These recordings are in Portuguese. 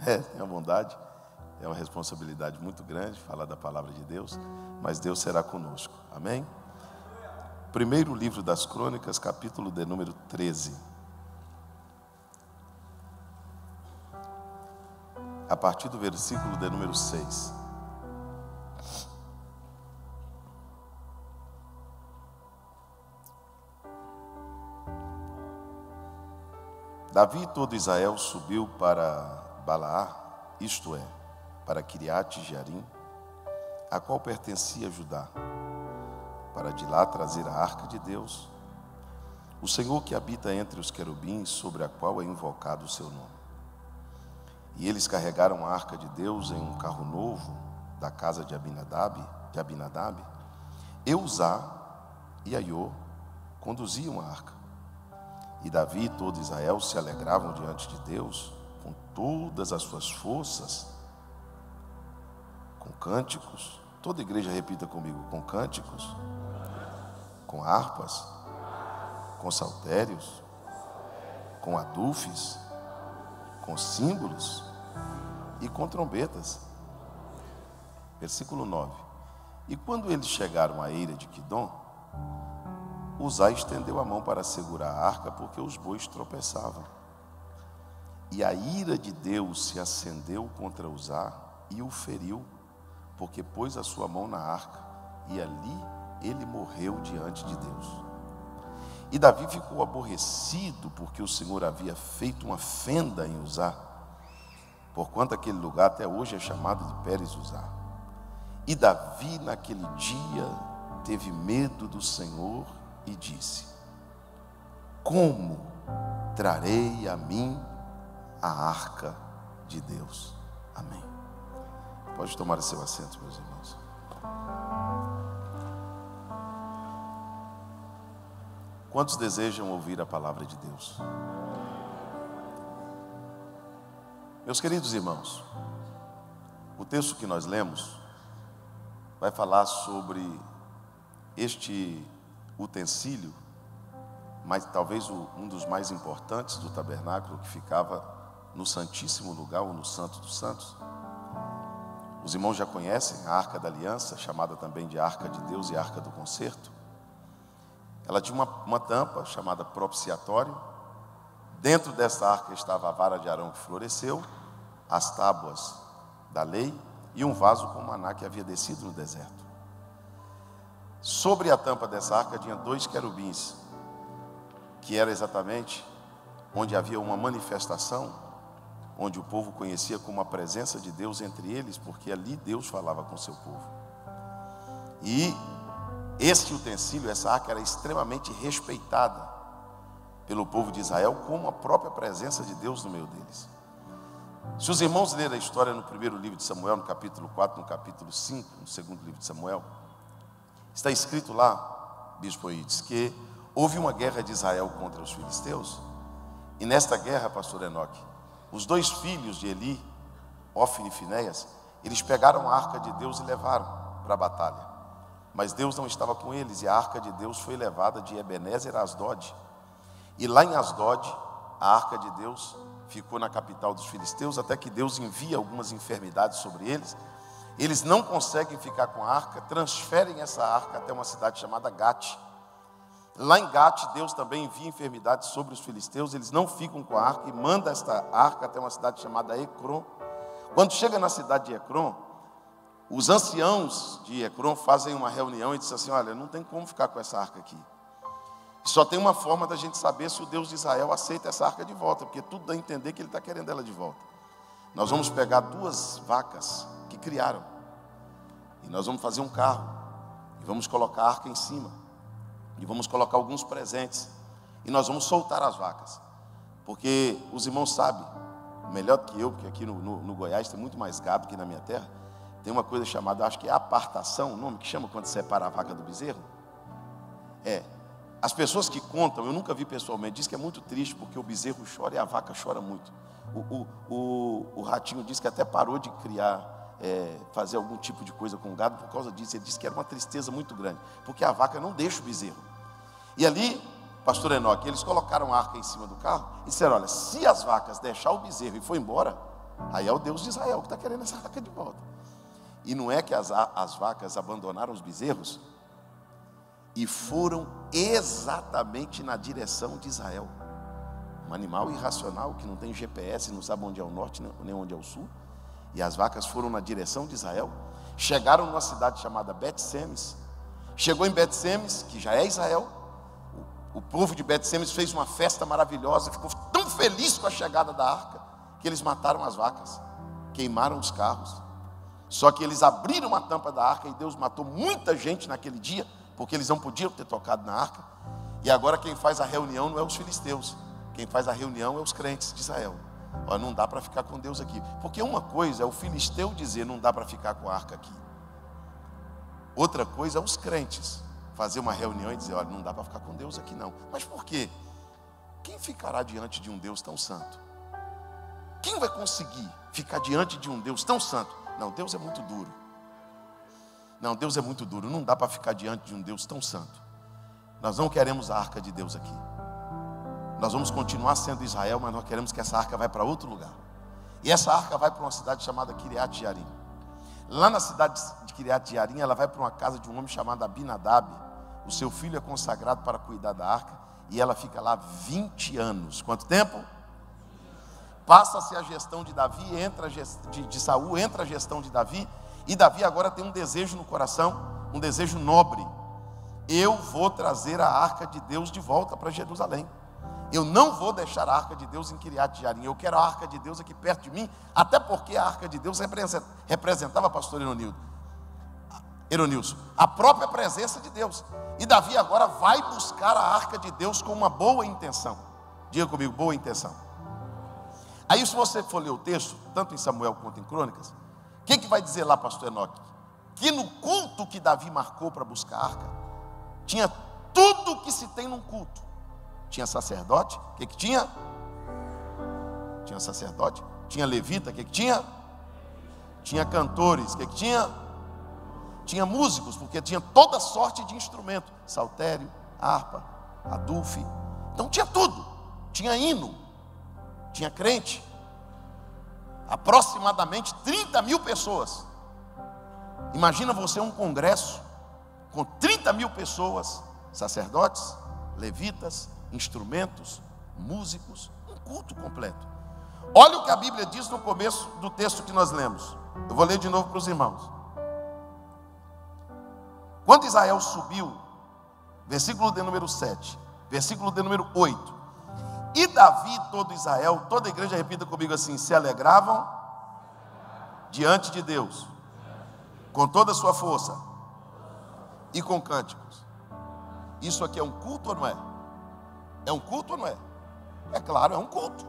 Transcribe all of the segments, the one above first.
Tenha bondade. É uma responsabilidade muito grande falar da palavra de Deus, mas Deus será conosco. Amém? Primeiro livro das Crônicas, capítulo de número 13. A partir do versículo de número 6. Davi e todo Israel subiu para Balaá, isto é, para Quiriate Jearim, a qual pertencia a Judá, para de lá trazer a arca de Deus, o Senhor que habita entre os querubins, sobre a qual é invocado o seu nome. E eles carregaram a arca de Deus em um carro novo da casa de Abinadab, e Uzá e Aiô conduziam a arca. E Davi e todo Israel se alegravam diante de Deus com todas as suas forças, com cânticos. Toda igreja repita comigo: com cânticos, com harpas, com saltérios, com adufes, com símbolos e com trombetas. Versículo 9. E quando eles chegaram à eira de Quidom, Uzá estendeu a mão para segurar a arca, porque os bois tropeçavam. E a ira de Deus se acendeu contra Uzá e o feriu, porque pôs a sua mão na arca, e ali ele morreu diante de Deus. E Davi ficou aborrecido, porque o Senhor havia feito uma fenda em Uzá, porquanto aquele lugar até hoje é chamado de Pérez Uzá. E Davi naquele dia teve medo do Senhor e disse: como trarei a mim a arca de Deus? Amém. Pode tomar o seu assento, meus irmãos. Quantos desejam ouvir a palavra de Deus? Meus queridos irmãos, o texto que nós lemos vai falar sobre este utensílio, mas talvez um dos mais importantes do tabernáculo, que ficava no Santíssimo Lugar, ou no Santo dos Santos. Os irmãos já conhecem a Arca da Aliança, chamada também de Arca de Deus e Arca do Concerto. Ela tinha uma tampa chamada propiciatório. Dentro dessa arca estava a vara de Arão que floresceu, as tábuas da lei e um vaso com maná que havia descido no deserto. Sobre a tampa dessa arca tinha 2 querubins, que era exatamente onde havia uma manifestação, onde o povo conhecia como a presença de Deus entre eles, porque ali Deus falava com o seu povo. E este utensílio, essa arca, era extremamente respeitada pelo povo de Israel, como a própria presença de Deus no meio deles. Se os irmãos lerem a história no primeiro livro de Samuel, no capítulo 4, no capítulo 5, no segundo livro de Samuel, está escrito lá, bispo Eudes, que houve uma guerra de Israel contra os filisteus. E nesta guerra, pastor Enoque, os 2 filhos de Eli, Ofni e Finéias, eles pegaram a arca de Deus e levaram para a batalha. Mas Deus não estava com eles, e a arca de Deus foi levada de Ebenezer a Asdod. E lá em Asdod, a arca de Deus ficou na capital dos filisteus, até que Deus envia algumas enfermidades sobre eles. Eles não conseguem ficar com a arca, transferem essa arca até uma cidade chamada Gate. Lá em Gate, Deus também envia enfermidades sobre os filisteus, eles não ficam com a arca e manda esta arca até uma cidade chamada Ecrom. Quando chega na cidade de Ecrom, os anciãos de Ecrom fazem uma reunião e dizem assim: olha, não tem como ficar com essa arca aqui. Só tem uma forma da gente saber se o Deus de Israel aceita essa arca de volta, porque tudo dá a entender que ele está querendo ela de volta. Nós vamos pegar 2 vacas que criaram, e nós vamos fazer um carro, e vamos colocar a arca em cima, e vamos colocar alguns presentes, e nós vamos soltar as vacas, porque os irmãos sabem, melhor do que eu, porque aqui no Goiás tem muito mais gado que na minha terra, tem uma coisa chamada, acho que é apartação, o nome que chama quando separa a vaca do bezerro. As pessoas que contam, eu nunca vi pessoalmente, diz que é muito triste, porque o bezerro chora e a vaca chora muito. O ratinho diz que até parou de criar, fazer algum tipo de coisa com o gado por causa disso. Ele disse que era uma tristeza muito grande, porque a vaca não deixa o bezerro. E ali, pastor Enoque, eles colocaram a arca em cima do carro e disseram: olha, se as vacas deixar o bezerro e for embora, Aí é o Deus de Israel que está querendo essa arca de volta. E não é que as vacas abandonaram os bezerros e foram exatamente na direção de Israel. Um animal irracional que não tem GPS, não sabe onde é o norte nem onde é o sul. E as vacas foram na direção de Israel. Chegaram numa cidade chamada Bet-Semes. Chegou em Bet-Semes, que já é Israel. O povo de Bet-Semes fez uma festa maravilhosa, ficou tão feliz com a chegada da arca, que eles mataram as vacas, queimaram os carros. Só que eles abriram a tampa da arca e Deus matou muita gente naquele dia, porque eles não podiam ter tocado na arca. E agora quem faz a reunião não é os filisteus, quem faz a reunião é os crentes de Israel. Olha, não dá para ficar com Deus aqui, porque uma coisa é o filisteu dizer não dá para ficar com a arca aqui, outra coisa é os crentes fazer uma reunião e dizer, olha, não dá para ficar com Deus aqui não. Mas por quê? Quem ficará diante de um Deus tão santo? Quem vai conseguir ficar diante de um Deus tão santo? Não, Deus é muito duro. Não, Deus é muito duro, não dá para ficar diante de um Deus tão santo. Nós não queremos a arca de Deus aqui. Nós vamos continuar sendo Israel, mas nós queremos que essa arca vá para outro lugar. E essa arca vai para uma cidade chamada Kiriat Jearim. Lá na cidade de Kiriat Jearim, ela vai para uma casa de um homem chamado Abinadab. O seu filho é consagrado para cuidar da arca. E ela fica lá 20 anos. Quanto tempo? Passa-se a gestão de Davi, de Saul, entra a gestão de Davi. E Davi agora tem um desejo no coração, um desejo nobre. Eu vou trazer a arca de Deus de volta para Jerusalém. Eu não vou deixar a arca de Deus em Kiriat Jearim. Eu quero a arca de Deus aqui perto de mim. Até porque a arca de Deus representava, pastor Eronilson, a própria presença de Deus. E Davi agora vai buscar a arca de Deus com uma boa intenção. Diga comigo, boa intenção. Aí se você for ler o texto, tanto em Samuel quanto em Crônicas, o que vai dizer lá, pastor Enoque? Que no culto que Davi marcou para buscar a arca, tinha tudo que se tem num culto. Tinha sacerdote, o que tinha? Tinha sacerdote. Tinha levita, o que tinha? Tinha cantores, o que tinha? Tinha músicos, porque tinha toda sorte de instrumento. Saltério, harpa, adufe. Então tinha tudo. Tinha hino, tinha crente. Aproximadamente 30 mil pessoas. Imagina você um congresso com 30 mil pessoas, sacerdotes, levitas, instrumentos, músicos, um culto completo. Olha o que a Bíblia diz no começo do texto que nós lemos. Eu vou ler de novo para os irmãos. Quando Israel subiu, versículo de número 7, versículo de número 8. E Davi, todo Israel, toda a igreja repita comigo assim: se alegravam diante de Deus, com toda a sua força e com cânticos. Isso aqui é um culto ou não é? É um culto ou não é? É claro, é um culto.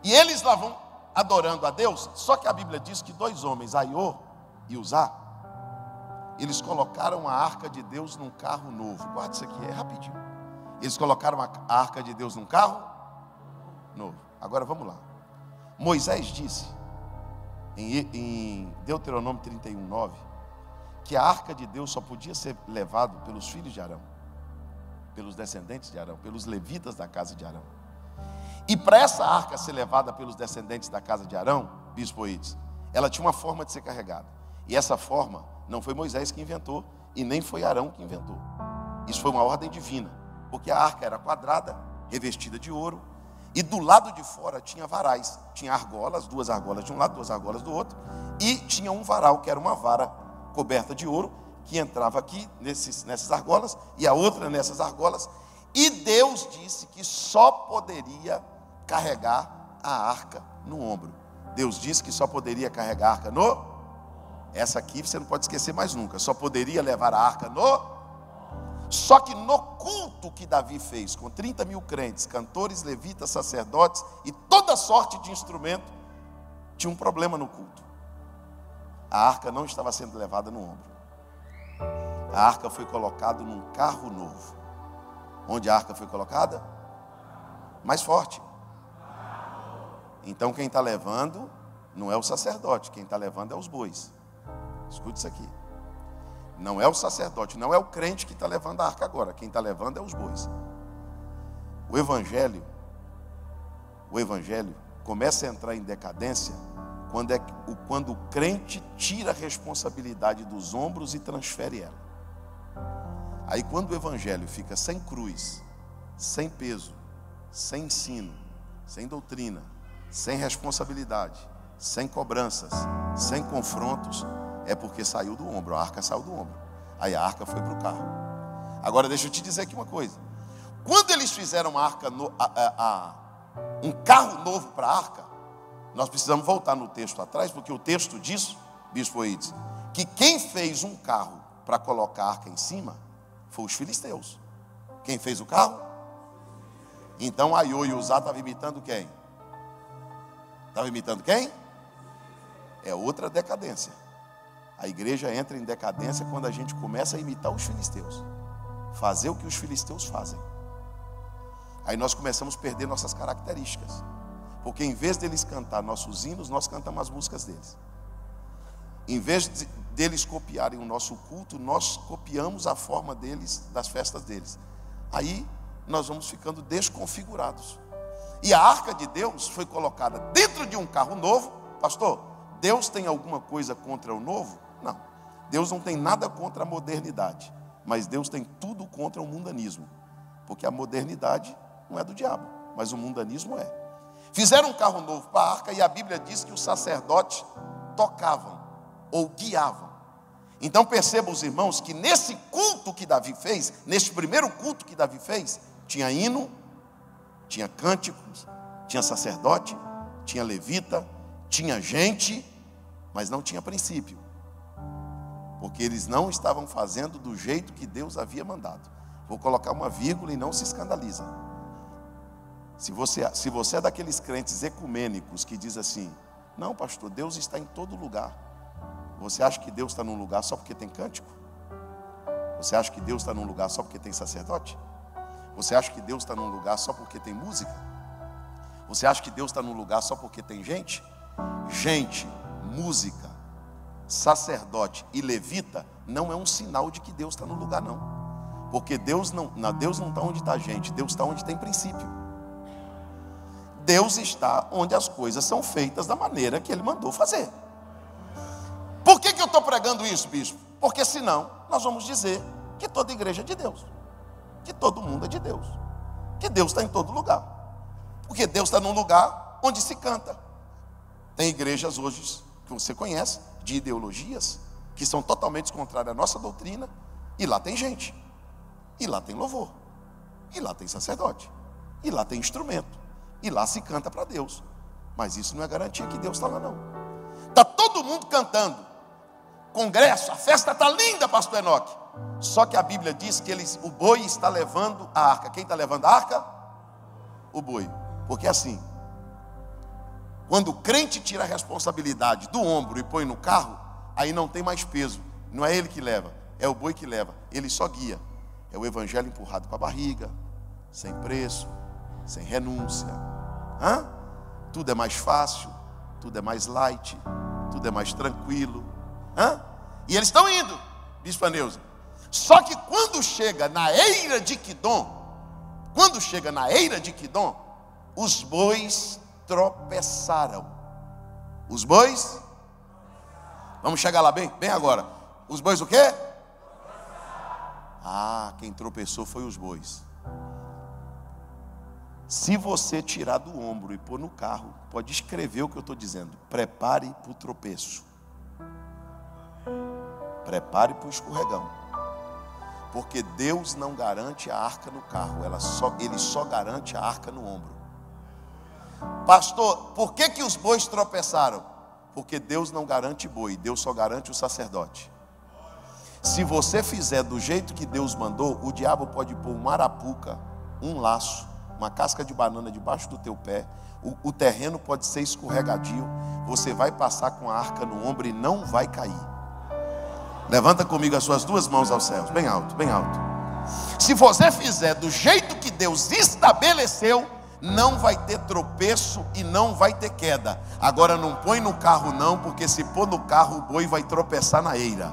E eles lá vão adorando a Deus. Só que a Bíblia diz que dois homens, Aiô e Uzá, eles colocaram a arca de Deus num carro novo. Guarda isso aqui, é rapidinho. Eles colocaram a arca de Deus num carro novo. Agora vamos lá. Moisés disse em Deuteronômio 31:9 que a arca de Deus só podia ser levada pelos filhos de Arão, pelos descendentes de Arão, pelos levitas da casa de Arão. E para essa arca ser levada pelos descendentes da casa de Arão, bispo Ides, ela tinha uma forma de ser carregada. E essa forma não foi Moisés que inventou e nem foi Arão que inventou. Isso foi uma ordem divina, porque a arca era quadrada, revestida de ouro, e do lado de fora tinha varais. Tinha argolas, duas argolas de um lado, duas argolas do outro, e tinha um varal, que era uma vara coberta de ouro, que entrava aqui nessas argolas, e a outra nessas argolas. E Deus disse que só poderia carregar a arca no ombro. Deus disse que só poderia carregar a arca no... Essa aqui você não pode esquecer mais nunca. Só poderia levar a arca no... Só que no culto que Davi fez, com 30 mil crentes, cantores, levitas, sacerdotes e toda sorte de instrumento, tinha um problema no culto. A arca não estava sendo levada no ombro. A arca foi colocada num carro novo. Onde a arca foi colocada? Mais forte. Então quem está levando não é o sacerdote, quem está levando é os bois. Escute isso aqui. Não é o sacerdote, não é o crente que está levando a arca agora. Quem está levando é os bois. O evangelho, começa a entrar em decadência quando o crente tira a responsabilidade dos ombros e transfere ela. Aí quando o evangelho fica sem cruz, sem peso, sem ensino, sem doutrina, sem responsabilidade, sem cobranças, sem confrontos, é porque saiu do ombro, a arca saiu do ombro. Aí a arca foi para o carro. Agora deixa eu te dizer aqui uma coisa. Quando eles fizeram um carro novo para a arca, nós precisamos voltar no texto atrás, porque o texto diz, bispo Eides, que quem fez um carro para colocar a arca em cima foi os filisteus. Quem fez o carro? Então Aiô e Uzá estavam imitando quem? Estava imitando quem? É outra decadência. A igreja entra em decadência quando a gente começa a imitar os filisteus, fazer o que os filisteus fazem. Aí nós começamos a perder nossas características, porque em vez deles cantar nossos hinos, nós cantamos as músicas deles. Em vez deles copiarem o nosso culto, nós copiamos a forma deles, das festas deles. Aí nós vamos ficando desconfigurados. E a arca de Deus foi colocada dentro de um carro novo. Pastor, Deus tem alguma coisa contra o novo? Não. Deus não tem nada contra a modernidade, mas Deus tem tudo contra o mundanismo, porque a modernidade não é do diabo, mas o mundanismo é. Fizeram um carro novo para a arca e a Bíblia diz que os sacerdotes tocavam ou guiavam. Então percebam os irmãos que nesse culto que Davi fez, nesse primeiro culto que Davi fez, tinha hino, tinha cânticos, tinha sacerdote, tinha levita, tinha gente, mas não tinha princípio, porque eles não estavam fazendo do jeito que Deus havia mandado. Vou colocar uma vírgula e não se escandaliza. Se você é daqueles crentes ecumênicos que diz assim: não, pastor, Deus está em todo lugar. Você acha que Deus está num lugar só porque tem cântico? Você acha que Deus está num lugar só porque tem sacerdote? Você acha que Deus está num lugar só porque tem música? Você acha que Deus está num lugar só porque tem gente? Gente, música, sacerdote e levita não é um sinal de que Deus está no lugar, não. Porque Deus não está onde está a gente, Deus está onde tem princípio. Deus está onde as coisas são feitas da maneira que Ele mandou fazer. Por que eu estou pregando isso, bispo? Porque senão nós vamos dizer que toda igreja é de Deus, que todo mundo é de Deus, que Deus está em todo lugar, porque Deus está num lugar onde se canta. Tem igrejas hoje que você conhece, de ideologias, que são totalmente contrárias à nossa doutrina, e lá tem gente, e lá tem louvor, e lá tem sacerdote, e lá tem instrumento, e lá se canta para Deus. Mas isso não é garantia que Deus está lá, não. Está todo mundo cantando, congresso, a festa está linda, pastor Enoque. Só que a Bíblia diz que o boi está levando a arca. Quem está levando a arca? O boi. Porque assim, quando o crente tira a responsabilidade do ombro e põe no carro, aí não tem mais peso. Não é ele que leva, é o boi que leva. Ele só guia. É o evangelho empurrado com a barriga, sem preço, sem renúncia. Tudo é mais fácil, tudo é mais light, tudo é mais tranquilo. E eles estão indo, bispo Neuza. Só que quando chega na eira de Quidom, os bois tropeçaram. Os bois, vamos chegar lá bem agora. Os bois o quê? Quem tropeçou foi os bois. Se você tirar do ombro e pôr no carro, pode escrever o que eu estou dizendo. Prepare para o tropeço. Prepare para o escorregão. Porque Deus não garante a arca no carro, Ele só garante a arca no ombro. Pastor, por que os bois tropeçaram? Porque Deus não garante boi, Deus só garante o sacerdote. Se você fizer do jeito que Deus mandou, o diabo pode pôr uma arapuca, um laço, uma casca de banana debaixo do teu pé, o terreno pode ser escorregadio, você vai passar com a arca no ombro e não vai cair. Levanta comigo as suas duas mãos aos céus, bem alto, bem alto. Se você fizer do jeito que Deus estabeleceu, não vai ter tropeço e não vai ter queda. Agora não põe no carro não, porque se pôr no carro o boi vai tropeçar na eira.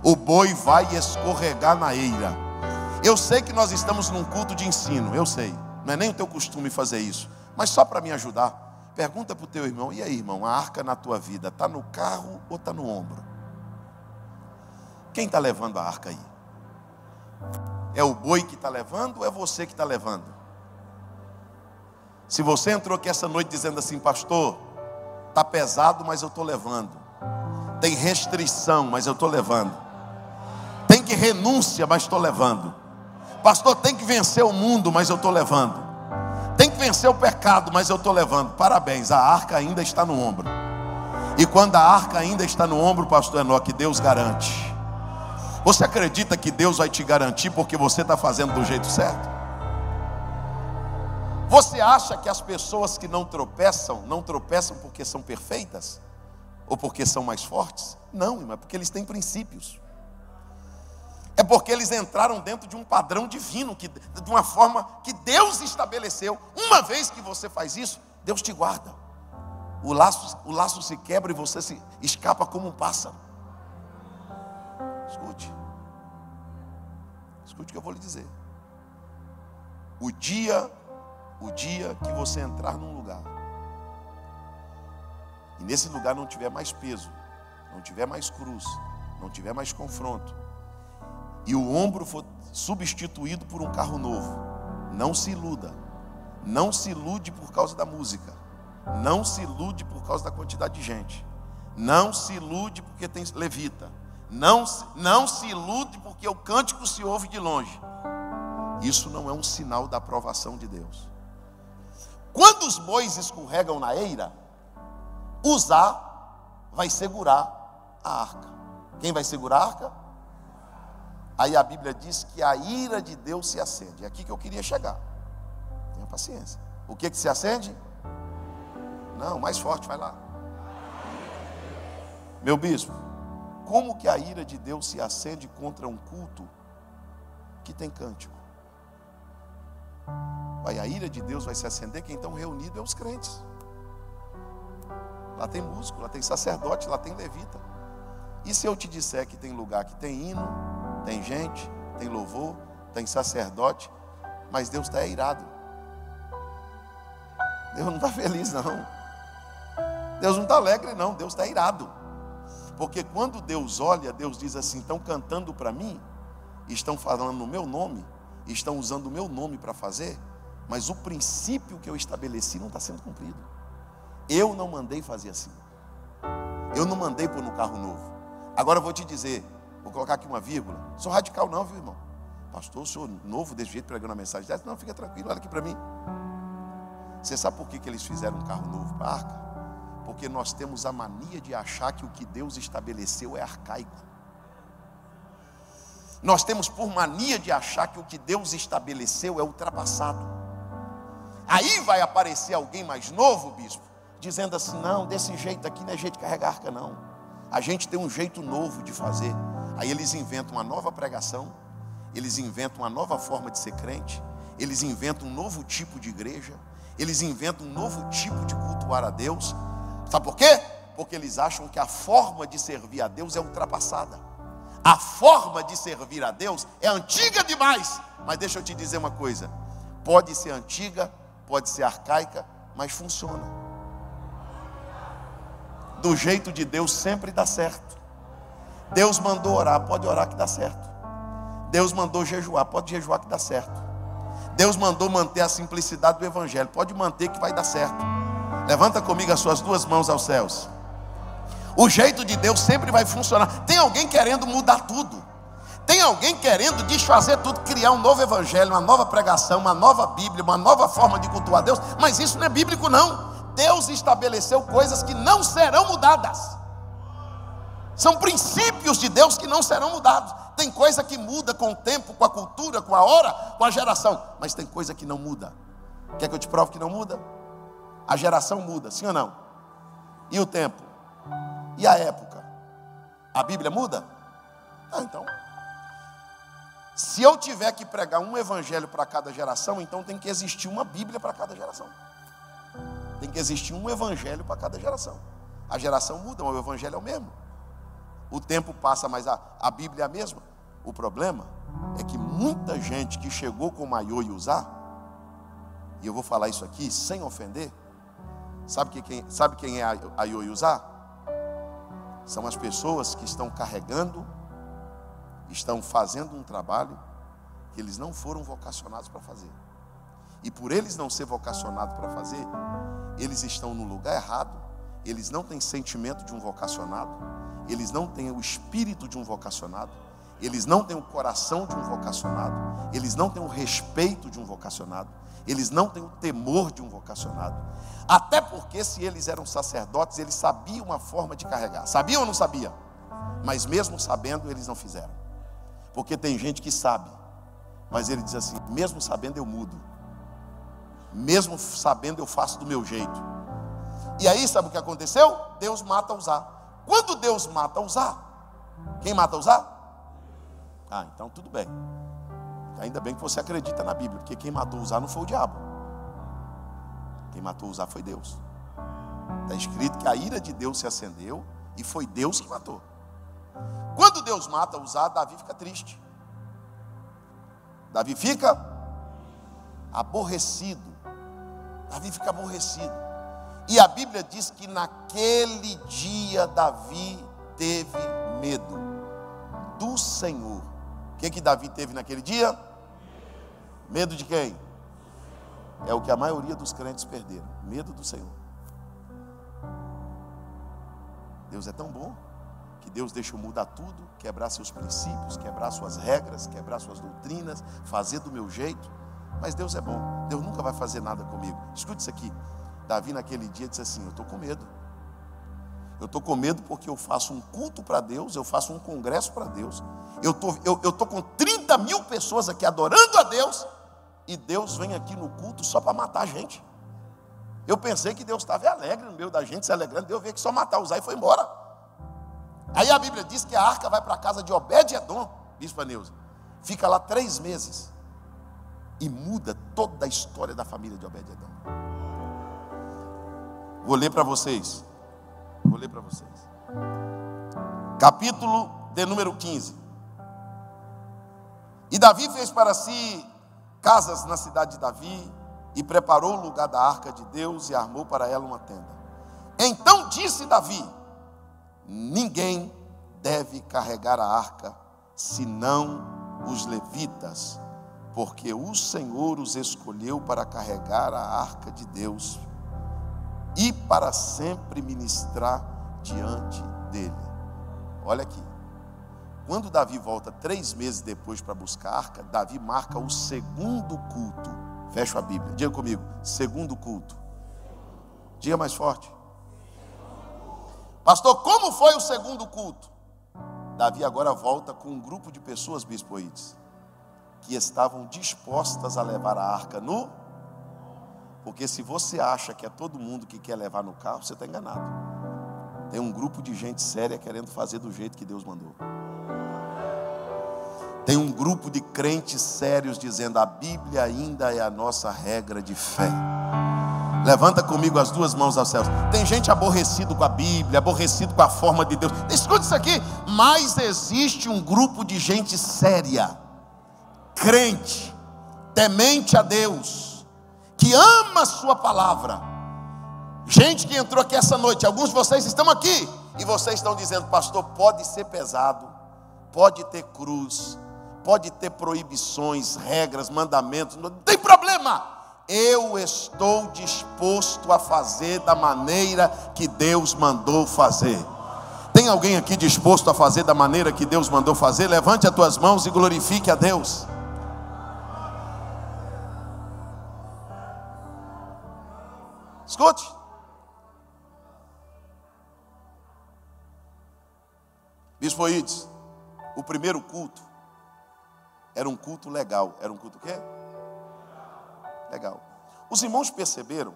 O boi vai escorregar na eira. Eu sei que nós estamos num culto de ensino, eu sei. Não é nem o teu costume fazer isso, mas só para me ajudar. Pergunta para o teu irmão: e aí, irmão, a arca na tua vida está no carro ou está no ombro? Quem está levando a arca aí? É o boi que está levando ou é você que está levando? Se você entrou aqui essa noite dizendo assim: pastor, está pesado, mas eu estou levando. Tem restrição, mas eu estou levando. Tem que renúncia, mas estou levando. Pastor, tem que vencer o mundo, mas eu estou levando. Tem que vencer o pecado, mas eu estou levando. Parabéns, a arca ainda está no ombro. E quando a arca ainda está no ombro, pastor Enoque, Deus garante. Você acredita que Deus vai te garantir porque você está fazendo do jeito certo? Você acha que as pessoas que não tropeçam porque são perfeitas? Ou porque são mais fortes? Não, irmão, é porque eles têm princípios. É porque eles entraram dentro de um padrão divino, de uma forma que Deus estabeleceu. Uma vez que você faz isso, Deus te guarda. O laço se quebra e você se escapa como um pássaro. Escute o que eu vou lhe dizer. O dia que você entrar num lugar, e nesse lugar não tiver mais peso, não tiver mais cruz, não tiver mais confronto, e o ombro for substituído por um carro novo, não se iluda. Não se ilude por causa da música. Não se ilude por causa da quantidade de gente. Não se ilude porque tem levita. Não se ilude porque o cântico se ouve de longe. Isso não é um sinal da aprovação de Deus. Quando os bois escorregam na eira, Uzá vai segurar a arca. Quem vai segurar a arca? Aí a Bíblia diz que a ira de Deus se acende. É aqui que eu queria chegar. Tenha paciência. O que se acende? Não, mais forte, vai lá. Meu bispo, como que a ira de Deus se acende contra um culto que tem cântico? A ira de Deus vai se acender, quem estão reunidos é os crentes. Lá tem músico, lá tem sacerdote, lá tem levita. E se eu te disser que tem lugar que tem hino, tem gente, tem louvor, tem sacerdote, mas Deus está irado. Deus não está feliz não. Deus não está alegre não, Deus está irado. Porque quando Deus olha, Deus diz assim: estão cantando para mim, estão falando no meu nome, estão usando o meu nome para fazer, mas o princípio que eu estabeleci não está sendo cumprido. Eu não mandei fazer assim. Eu não mandei pôr no carro novo. Agora eu vou te dizer, vou colocar aqui uma vírgula. Sou radical não, viu, irmão? Pastor, sou novo desse jeito, pregando a mensagem dessa. Não, fica tranquilo, olha aqui para mim. Você sabe por que eles fizeram um carro novo para a arca? Porque nós temos a mania de achar que o que Deus estabeleceu é arcaico. Nós temos por mania de achar que o que Deus estabeleceu é ultrapassado. Aí vai aparecer alguém mais novo, bispo, dizendo assim: não, desse jeito aqui não é jeito de carregar a arca não. A gente tem um jeito novo de fazer. Aí eles inventam uma nova pregação, eles inventam uma nova forma de ser crente, eles inventam um novo tipo de igreja, eles inventam um novo tipo de cultuar a Deus. Sabe por quê? Porque eles acham que a forma de servir a Deus é ultrapassada. A forma de servir a Deus é antiga demais. Mas deixa eu te dizer uma coisa: pode ser antiga, pode ser arcaica, mas funciona. Do jeito de Deus sempre dá certo. Deus mandou orar, pode orar que dá certo. Deus mandou jejuar, pode jejuar que dá certo. Deus mandou manter a simplicidade do evangelho, pode manter que vai dar certo. Levanta comigo as suas duas mãos aos céus. O jeito de Deus sempre vai funcionar. Tem alguém querendo mudar tudo. Tem alguém querendo desfazer tudo, criar um novo evangelho, uma nova pregação, uma nova Bíblia, uma nova forma de cultuar Deus. Mas isso não é bíblico não. Deus estabeleceu coisas que não serão mudadas. São princípios de Deus que não serão mudados. Tem coisa que muda com o tempo, com a cultura, com a hora, com a geração. Mas tem coisa que não muda. Quer que eu te prove que não muda? A geração muda, sim ou não? E o tempo? E a época? A Bíblia muda? Ah, então. Se eu tiver que pregar um evangelho para cada geração, então tem que existir uma Bíblia para cada geração. Tem que existir um evangelho para cada geração. A geração muda, mas o evangelho é o mesmo. O tempo passa, mas a Bíblia é a mesma. O problema é que muita gente que chegou com maiô e usar, e eu vou falar isso aqui sem ofender, Sabe quem é a ioiuzá? São as pessoas que estão carregando, estão fazendo um trabalho que eles não foram vocacionados para fazer. E por eles não ser vocacionados para fazer, eles estão no lugar errado, eles não têm sentimento de um vocacionado, eles não têm o espírito de um vocacionado, eles não têm o coração de um vocacionado, eles não têm o respeito de um vocacionado, eles não têm o temor de um vocacionado. Até porque, se eles eram sacerdotes, eles sabiam uma forma de carregar. Sabiam ou não sabiam? Mas mesmo sabendo, eles não fizeram. Porque tem gente que sabe, mas ele diz assim: mesmo sabendo eu mudo, mesmo sabendo eu faço do meu jeito. E aí sabe o que aconteceu? Deus mata Uzá. Quando Deus mata Uzá, quem mata Uzá? Ah, então tudo bem. Ainda bem que você acredita na Bíblia, porque quem matou Uzá não foi o diabo. Quem matou Uzá foi Deus. Está escrito que a ira de Deus se acendeu e foi Deus que matou. Quando Deus mata Uzá, Davi fica triste. Davi fica aborrecido. Davi fica aborrecido. E a Bíblia diz que naquele dia Davi teve medo do Senhor. O que Davi teve naquele dia? Medo de quem? É o que a maioria dos crentes perderam: medo do Senhor. Deus é tão bom que Deus deixa eu mudar tudo, quebrar seus princípios, quebrar suas regras, quebrar suas doutrinas, fazer do meu jeito. Mas Deus é bom, Deus nunca vai fazer nada comigo. Escute isso aqui. Davi naquele dia disse assim: eu estou com medo. Eu estou com medo porque eu faço um culto para Deus, eu faço um congresso para Deus. Eu estou com 30 mil pessoas aqui adorando a Deus, e Deus vem aqui no culto só para matar a gente. Eu pensei que Deus estava alegre no meio da gente, se alegrando. Deus veio que só matar Uzá e foi embora. Aí a Bíblia diz que a arca vai para a casa de Obed-Edom, bispa Neuza. Fica lá 3 meses. E muda toda a história da família de Obed-Edom. Vou ler para vocês. Capítulo de número 15. E Davi fez para si casas na cidade de Davi, e preparou o lugar da arca de Deus, e armou para ela uma tenda. Então disse Davi: ninguém deve carregar a arca, senão os levitas, porque o Senhor os escolheu para carregar a arca de Deus, e para sempre ministrar diante dele. Olha aqui. Quando Davi volta 3 meses depois para buscar a arca, Davi marca o segundo culto. Fecha a Bíblia, diga comigo: segundo culto. Diga mais forte. Pastor, como foi o segundo culto? Davi agora volta com um grupo de pessoas, bispo Oides, que estavam dispostas a levar a arca no... Porque se você acha que é todo mundo que quer levar no carro, você está enganado. Tem um grupo de gente séria querendo fazer do jeito que Deus mandou. Tem um grupo de crentes sérios dizendo: a Bíblia ainda é a nossa regra de fé. Levanta comigo as 2 mãos aos céus. Tem gente aborrecido com a Bíblia, aborrecido com a forma de Deus. Escute isso aqui. Mas existe um grupo de gente séria, crente, temente a Deus, que ama a sua palavra. Gente que entrou aqui essa noite, alguns de vocês estão aqui, e vocês estão dizendo: pastor, pode ser pesado, pode ter cruz, pode ter proibições, regras, mandamentos, não tem problema. Eu estou disposto a fazer da maneira que Deus mandou fazer. Tem alguém aqui disposto a fazer da maneira que Deus mandou fazer? Levante as tuas mãos e glorifique a Deus. Escute. Bispo Oides, o primeiro culto era um culto legal. Era um culto o quê? Legal. Os irmãos perceberam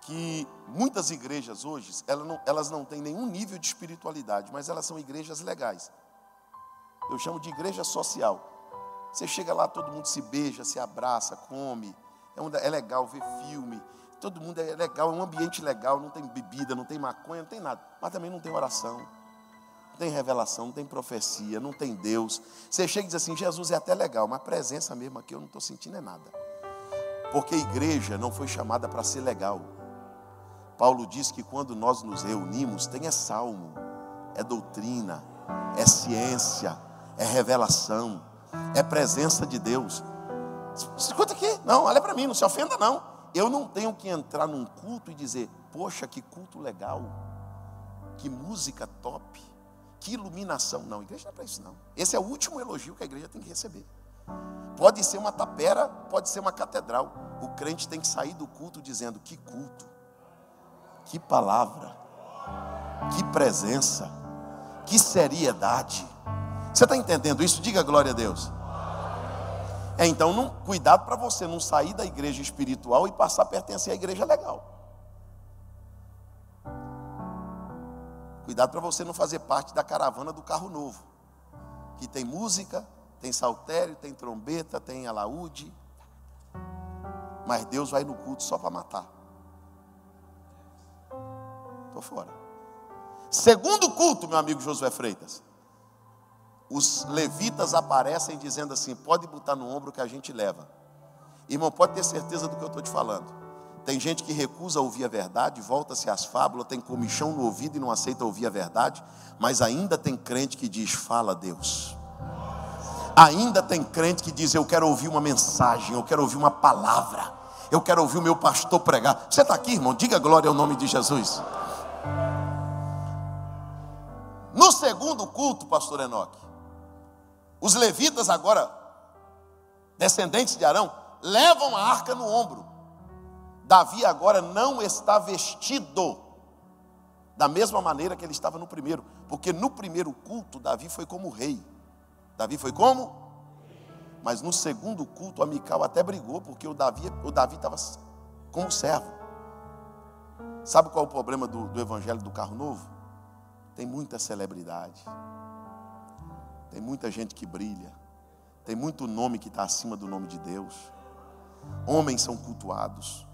que muitas igrejas hoje, elas não têm nenhum nível de espiritualidade, mas elas são igrejas legais. Eu chamo de igreja social. Você chega lá, todo mundo se beija, se abraça, come. É legal ver filme. Todo mundo é legal, é um ambiente legal. Não tem bebida, não tem maconha, não tem nada. Mas também não tem oração, não tem revelação, não tem profecia, não tem Deus. Você chega e diz assim: Jesus é até legal, mas a presença mesmo aqui eu não estou sentindo nada. Porque a igreja não foi chamada para ser legal. Paulo diz que quando nós nos reunimos, tem salmo, é doutrina, é ciência, é revelação, é presença de Deus. Escuta aqui, não, olha para mim, não se ofenda não. Eu não tenho que entrar num culto e dizer, poxa, que culto legal, que música top, que iluminação. Não, a igreja não é para isso não. Esse é o último elogio que a igreja tem que receber. Pode ser uma tapera, pode ser uma catedral. O crente tem que sair do culto dizendo, que culto, que palavra, que presença, que seriedade. Você está entendendo isso? Diga glória a Deus. Então, cuidado para você não sair da igreja espiritual e passar a pertencer à igreja legal. Cuidado para você não fazer parte da caravana do carro novo, que tem música, tem saltério, tem trombeta, tem alaúde, mas Deus vai no culto só para matar. Estou fora. Segundo culto, meu amigo Josué Freitas, os levitas aparecem dizendo assim, pode botar no ombro que a gente leva. Irmão, pode ter certeza do que eu estou te falando. Tem gente que recusa ouvir a verdade, volta-se às fábulas, tem comichão no ouvido e não aceita ouvir a verdade, mas ainda tem crente que diz, fala Deus. Ainda tem crente que diz, eu quero ouvir uma mensagem, eu quero ouvir uma palavra, eu quero ouvir o meu pastor pregar. Você está aqui, irmão? Diga glória ao nome de Jesus. No segundo culto, pastor Enoque, os levitas agora, descendentes de Arão, levam a arca no ombro. Davi agora não está vestido da mesma maneira que ele estava no primeiro, porque no primeiro culto Davi foi como rei. Davi foi como? Mas no segundo culto a Mical até brigou, porque o Davi estava como servo. Sabe qual é o problema do evangelho do carro novo? Tem muita celebridade, tem muita gente que brilha, tem muito nome que está acima do nome de Deus. Homens são cultuados,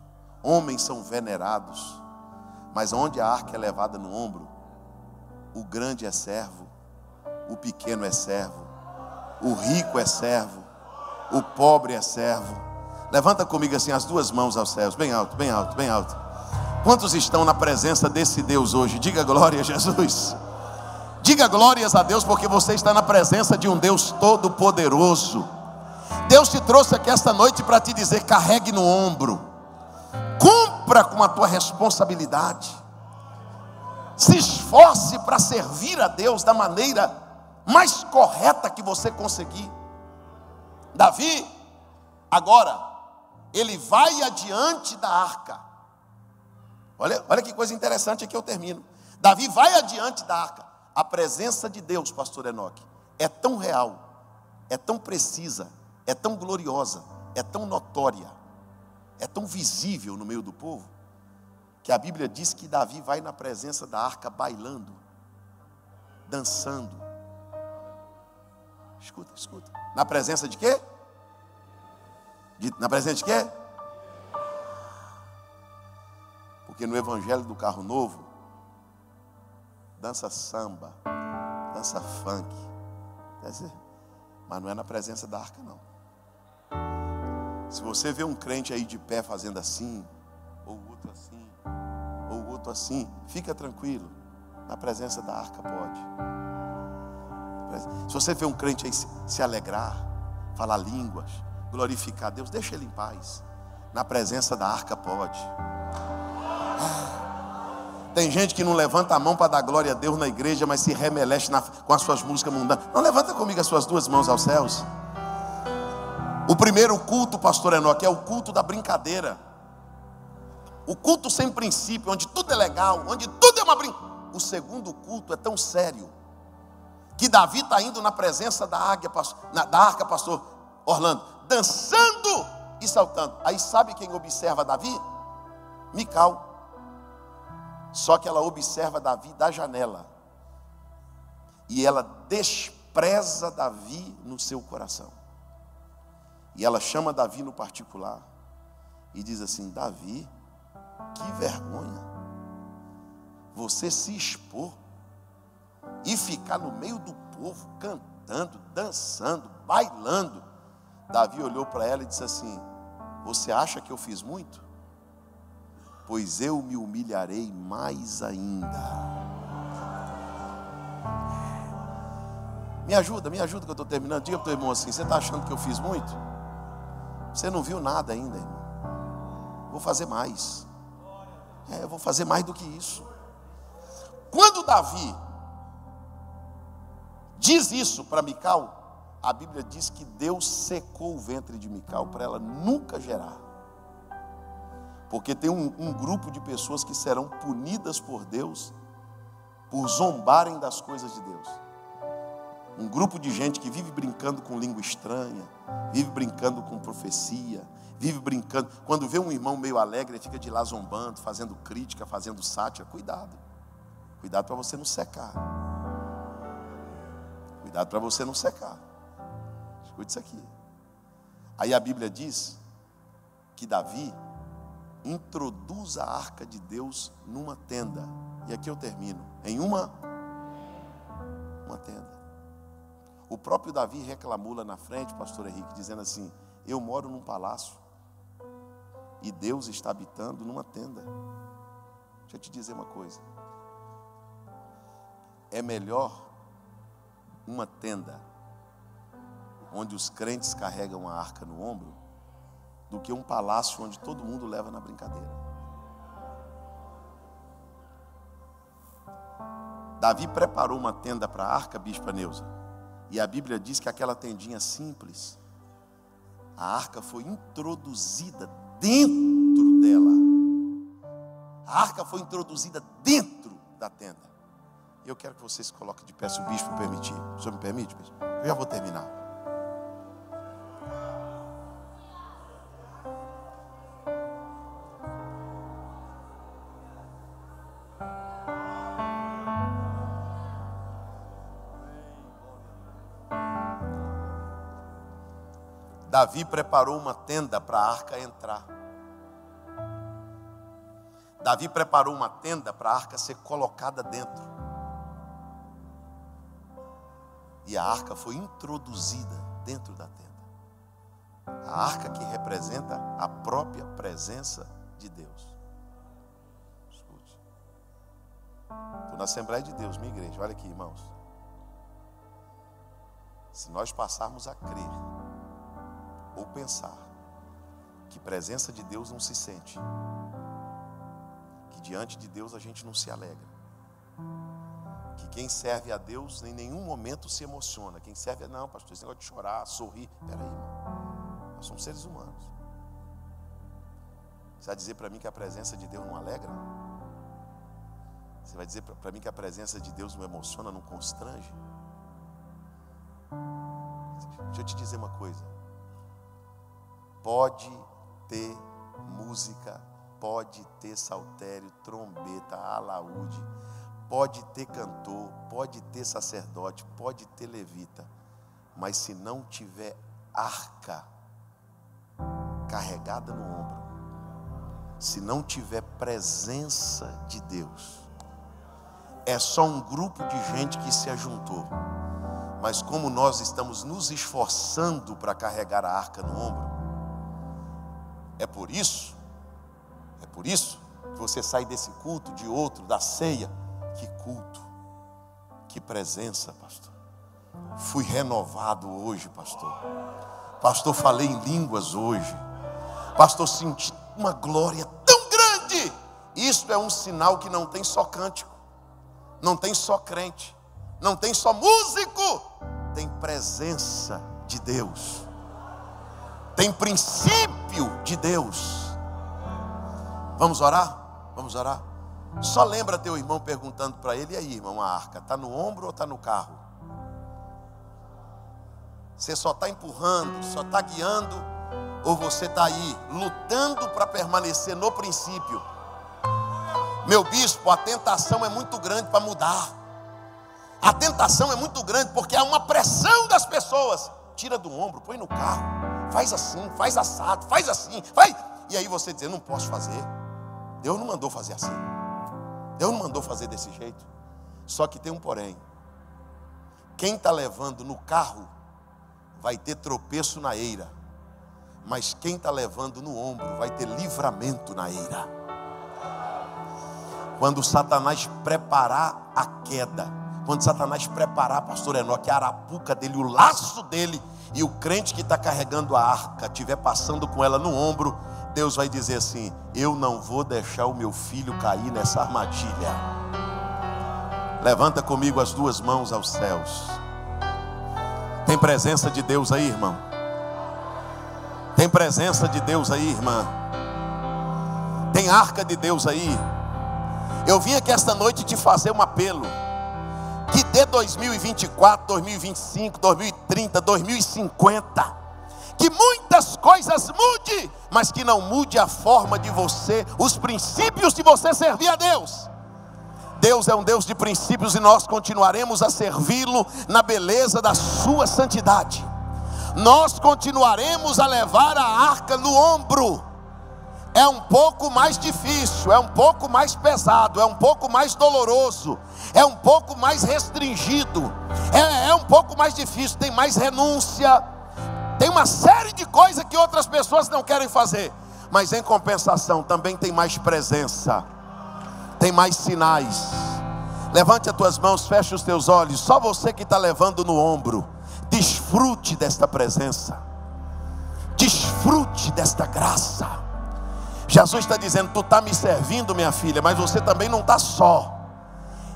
homens são venerados, mas onde a arca é levada no ombro, o grande é servo, o pequeno é servo, o rico é servo, o pobre é servo. Levanta comigo assim as duas mãos aos céus, bem alto, bem alto, bem alto. Quantos estão na presença desse Deus hoje? Diga glória a Jesus. Diga glórias a Deus, porque você está na presença de um Deus todo poderoso. Deus te trouxe aqui esta noite para te dizer, carregue no ombro, cumpra com a tua responsabilidade, se esforce para servir a Deus da maneira mais correta que você conseguir. Davi, agora, ele vai adiante da arca. Olha que coisa interessante, aqui eu termino. Davi vai adiante da arca. A presença de Deus, pastor Enoque, é tão real, é tão precisa, é tão gloriosa, é tão notória, é tão visível no meio do povo, que a Bíblia diz que Davi vai na presença da arca bailando, dançando. Escuta, escuta. Na presença de quê? Na presença de quê? Porque no evangelho do carro novo, dança samba, dança funk, mas não é na presença da arca não. Se você vê um crente aí de pé fazendo assim, ou outro assim, ou outro assim, fica tranquilo, na presença da arca pode. Se você vê um crente aí se alegrar, falar línguas, glorificar Deus, deixa ele em paz, na presença da arca pode. Tem gente que não levanta a mão para dar glória a Deus na igreja, mas se remelexe com as suas músicas mundanas. Não, levanta comigo as suas duas mãos aos céus. O primeiro culto, pastor Enoque, é o culto da brincadeira. O culto sem princípio, onde tudo é legal, onde tudo é uma brincadeira. O segundo culto é tão sério, que Davi está indo na presença da arca, pastor Orlando, dançando e saltando. Aí sabe quem observa Davi? Mical. Só que ela observa Davi da janela, e ela despreza Davi no seu coração. E ela chama Davi no particular e diz assim: Davi, que vergonha você se expor e ficar no meio do povo cantando, dançando, bailando. Davi olhou para ela e disse assim: você acha que eu fiz muito? pois eu me humilharei mais ainda. Me ajuda que eu estou terminando. Diga para o teu irmão assim: você está achando que eu fiz muito? Você não viu nada ainda, irmão. Vou fazer mais. Eu vou fazer mais do que isso. Quando Davi diz isso para Mical, a Bíblia diz que Deus secou o ventre de Mical para ela nunca gerar. Porque tem um grupo de pessoas que serão punidas por Deus por zombarem das coisas de Deus. Um grupo de gente que vive brincando com língua estranha, vive brincando com profecia, vive brincando. Quando vê um irmão meio alegre, fica de lá zombando, fazendo crítica, fazendo sátira. Cuidado. Cuidado para você não secar. Cuidado para você não secar. Escute isso aqui. Aí a Bíblia diz que Davi introduz a arca de Deus numa tenda. E aqui eu termino. Em uma tenda. O próprio Davi reclamou lá na frente, pastor Henrique, dizendo assim: eu moro num palácio e Deus está habitando numa tenda. Deixa eu te dizer uma coisa. É melhor uma tenda onde os crentes carregam a arca no ombro do que um palácio onde todo mundo leva na brincadeira. Davi preparou uma tenda para a arca, bispa Neuza, e a Bíblia diz que aquela tendinha simples, a arca foi introduzida dentro dela. A arca foi introduzida dentro da tenda. Eu quero que você se coloque de pé, se o bispo permitir. O senhor me permite, bispo? Eu já vou terminar. Davi preparou uma tenda para a arca entrar. Davi preparou uma tenda para a arca ser colocada dentro. E a arca foi introduzida dentro da tenda. A arca que representa a própria presença de Deus. Escute. Estou na Assembleia de Deus, minha igreja. Olha aqui, irmãos. Se nós passarmos a crer ou pensar que presença de Deus não se sente, que diante de Deus a gente não se alegra, que quem serve a Deus em nenhum momento se emociona. Quem serve a não, pastor, esse negócio de chorar, sorrir. Peraí, irmão, nós somos seres humanos. Você vai dizer para mim que a presença de Deus não alegra? Você vai dizer para mim que a presença de Deus não emociona, não constrange? Deixa eu te dizer uma coisa. Pode ter música, pode ter saltério, trombeta, alaúde, pode ter cantor, pode ter sacerdote, pode ter levita, mas se não tiver arca carregada no ombro, se não tiver presença de Deus, é só um grupo de gente que se ajuntou. Mas como nós estamos nos esforçando para carregar a arca no ombro, é por isso que você sai desse culto, de outro, da ceia. Que culto, que presença, pastor. Fui renovado hoje, pastor. Pastor, falei em línguas hoje. Pastor, senti uma glória tão grande. Isso é um sinal que não tem só cântico, não tem só crente, não tem só músico, tem presença de Deus. Tem princípio de Deus. Vamos orar? Vamos orar? Só lembra teu irmão perguntando para ele: e aí, irmão, a arca está no ombro ou está no carro? Você só está empurrando, só está guiando, ou você está aí lutando para permanecer no princípio? Meu bispo, a tentação é muito grande para mudar. A tentação é muito grande porque há uma pressão das pessoas. Tira do ombro, põe no carro. Faz assim, faz assado, faz assim, faz. E aí você diz: eu não posso fazer. Deus não mandou fazer assim. Deus não mandou fazer desse jeito. Só que tem um porém. Quem está levando no carro vai ter tropeço na eira, mas quem está levando no ombro vai ter livramento na eira. Quando Satanás preparar a queda, quando Satanás preparar, pastor Enoque, a arapuca dele, o laço dele, e o crente que está carregando a arca estiver passando com ela no ombro, Deus vai dizer assim: eu não vou deixar o meu filho cair nessa armadilha. Levanta comigo as duas mãos aos céus. Tem presença de Deus aí, irmão? Tem presença de Deus aí, irmã? Tem arca de Deus aí? Eu vim aqui esta noite te fazer um apelo. Que de 2024, 2025, 2030, 2050, que muitas coisas mude, mas que não mude a forma de você, os princípios de você servir a Deus. Deus é um Deus de princípios e nós continuaremos a servi-lo na beleza da sua santidade. Nós continuaremos a levar a arca no ombro. É um pouco mais difícil, é um pouco mais pesado, é um pouco mais doloroso, é um pouco mais restringido, é um pouco mais difícil, tem mais renúncia, tem uma série de coisas que outras pessoas não querem fazer, mas em compensação também tem mais presença, tem mais sinais. Levante as tuas mãos, feche os teus olhos. Só você que está levando no ombro, desfrute desta presença, desfrute desta graça. Jesus está dizendo: tu está me servindo, minha filha, mas você também não está só.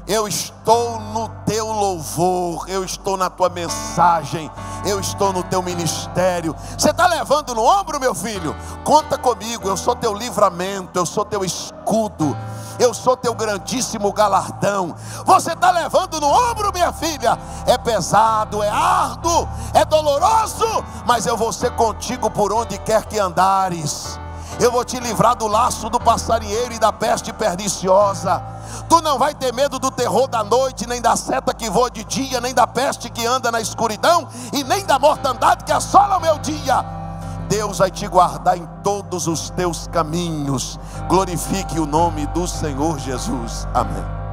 Eu estou no teu louvor, eu estou na tua mensagem, eu estou no teu ministério. Você está levando no ombro, meu filho? Conta comigo, eu sou teu livramento, eu sou teu escudo, eu sou teu grandíssimo galardão. Você está levando no ombro, minha filha? É pesado, é árduo, é doloroso, mas eu vou ser contigo por onde quer que andares. Eu vou te livrar do laço do passarinheiro e da peste perniciosa. Tu não vai ter medo do terror da noite, nem da seta que voa de dia, nem da peste que anda na escuridão, e nem da mortandade que assola o meu dia. Deus vai te guardar em todos os teus caminhos. Glorifique o nome do Senhor Jesus. Amém.